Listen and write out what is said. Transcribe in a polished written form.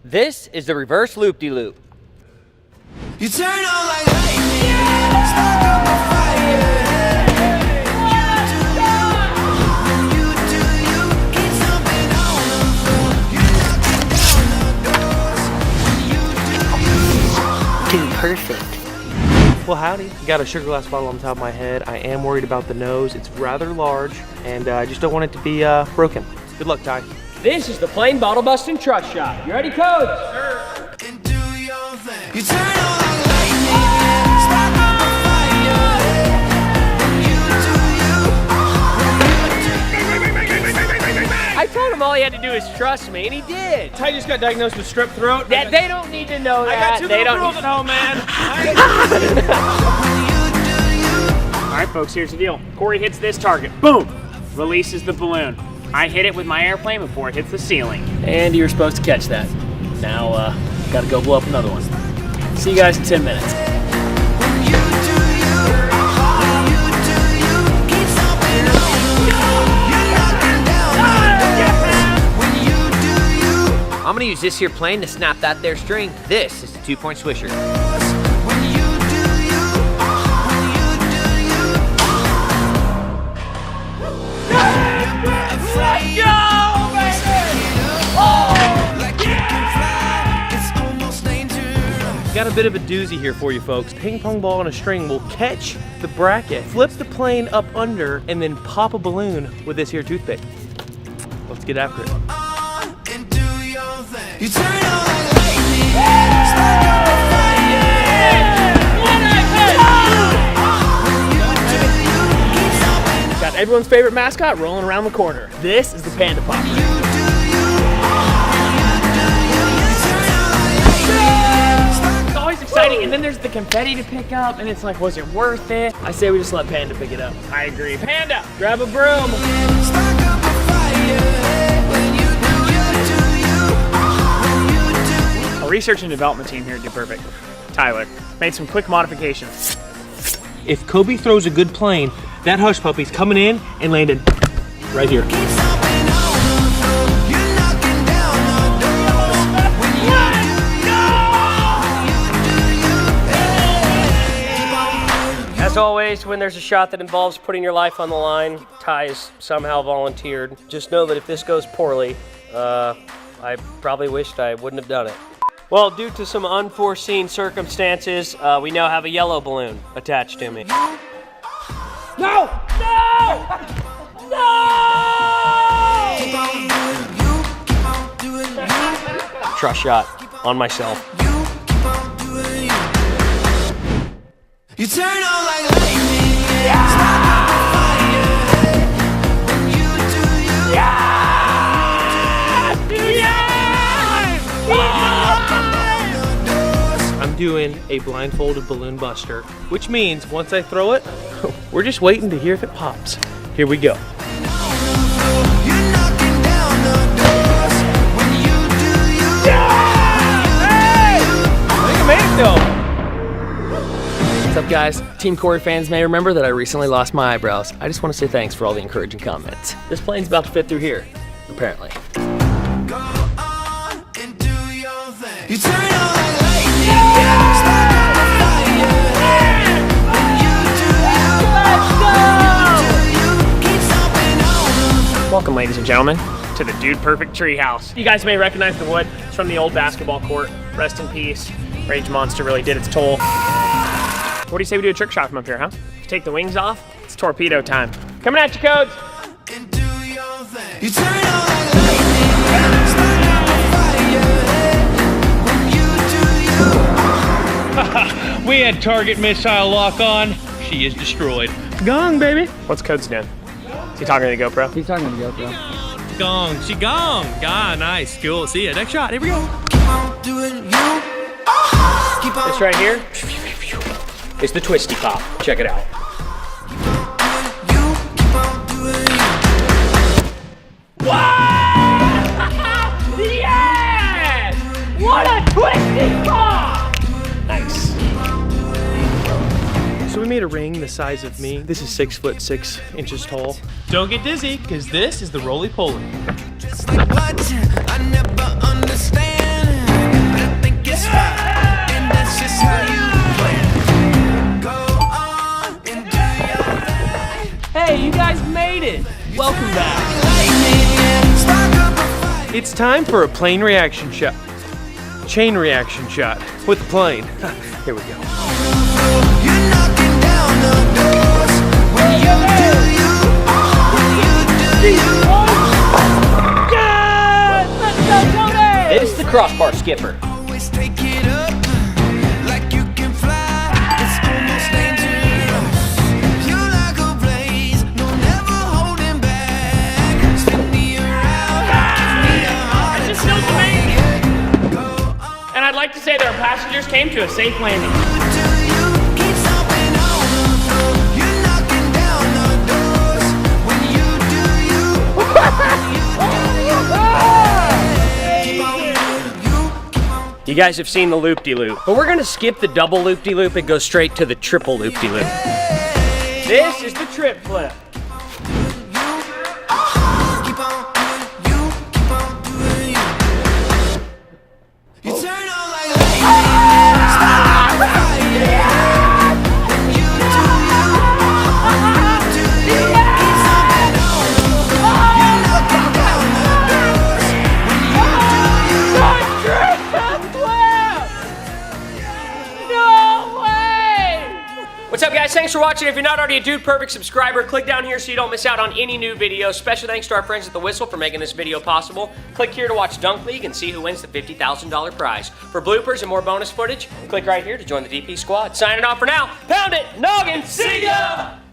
This is the reverse loop-de-loop. You turn on like lightning, spark up a fire. You do you, keep something on the floor. You're knocking down the doors. Dude Perfect. Well, howdy. You got a sugar glass bottle on top of my head. I am worried about the nose. It's rather large, and I just don't want it to be broken. Good luck, Ty. This is the plain bottle busting trust shot. You ready, codes? Sure. And do your thing. You turn on like lightning, spark up a fire. You do you. I told him all he had to do is trust me, and he did. Ty just got diagnosed with strep throat. That they don't need to know that. I got two they little don't. girls at home, man. All right, folks, here's the deal. Corey hits this target. Boom! Releases the balloon. I hit it with my airplane before it hits the ceiling. And you were supposed to catch that. Now, gotta go blow up another one. See you guys in 10 minutes. I'm gonna use this here plane to snap that there string. This is the 2-point swisher. Got a bit of a doozy here for you folks. Ping pong ball on a string will catch the bracket, flip the plane up under, and then pop a balloon with this here toothpick. Let's get after it. You turn on like lightning, spark up a fire. Got everyone's favorite mascot rolling around the corner. This is the Panda Pop. It's always exciting, and then there's the confetti to pick up, and it's like, was it worth it? I say we just let Panda pick it up. I agree. Panda, grab a broom. Spark up a fire. Our research and development team here at Dude Perfect, Tyler, made some quick modifications. If Kobe throws a good plane, that hush puppy's coming in and landed right here. As always, when there's a shot that involves putting your life on the line, Ty has somehow volunteered. Just know that if this goes poorly, I probably wished I wouldn't have done it. Well, due to some unforeseen circumstances, we now have a yellow balloon attached to me. No! No! No! Trust shot on myself. You turn on like lightning, spark up a fire. When you do you. I'm doing a blindfolded balloon buster, which means once I throw it, we're just waiting to hear if it pops. Here we go. You're knocking down the doors. When you do you. Hey! I think I made it though. What's up, guys? Team Corey fans may remember that I recently lost my eyebrows. I just want to say thanks for all the encouraging comments. This plane's about to fit through here, apparently. Go on and do your thing. You turn on like lightning, spark up a fire. When you do you, keep something on. Welcome, ladies and gentlemen, to the Dude Perfect Treehouse. You guys may recognize the wood. It's from the old basketball court. Rest in peace. Rage Monster really did its toll. What do you say we do a trick shot from up here, huh? Take the wings off. It's torpedo time. Coming at you, Codes. And do your thing. You turn on like lightning, spark up a fire. When you do you. We had target missile lock on. She is destroyed. Gong, baby. What's Codes doing? Is he talking to the GoPro? He's talking to the GoPro. Gong. She gong. God, nice. Cool. See ya. Next shot. Here we go. Keep on doing you. Keep on. This right here is the Twisty Pop. Check it out. You keep on doing you. Yes! What a Twisty Pop! Nice. So we made a ring the size of me. This is 6'6" tall. Don't get dizzy, because this is the roly-poly. It's like what? I never understand. welcome back. lightning, spark up a fire. It's time for a plane reaction shot. Chain reaction shot with the plane. Here we go. You're knocking down the doors. When you do you, when you do you. It's the crossbar skipper. Always take it up like you can fly. It's almost dangerous. You're like a blaze, no never holding back. Spin me around, give me a heart Just attack. snow's amazing. And I'd like to say that our passengers came to a safe landing. Do you keep stomping on the floor? You're knocking down the doors. When you do you, when you do you. You guys have seen the loop-de-loop, but we're gonna skip the double loop-de-loop and go straight to the triple loop-de-loop. This is the trip flip. Keep on doing you, keep on doing you. You turn on like lightning, start like fire. When you do you, when you do you, keep stomping on the floor. You're knocking down the doors. When you do you, What's up, guys? Thanks for watching. If you're not already a Dude Perfect subscriber, click down here so you don't miss out on any new videos. Special thanks to our friends at The Whistle for making this video possible. Click here to watch Dunk League and see who wins the $50,000 prize. For bloopers and more bonus footage, click right here to join the DP squad. Signing off for now. Pound it, noggin, see ya!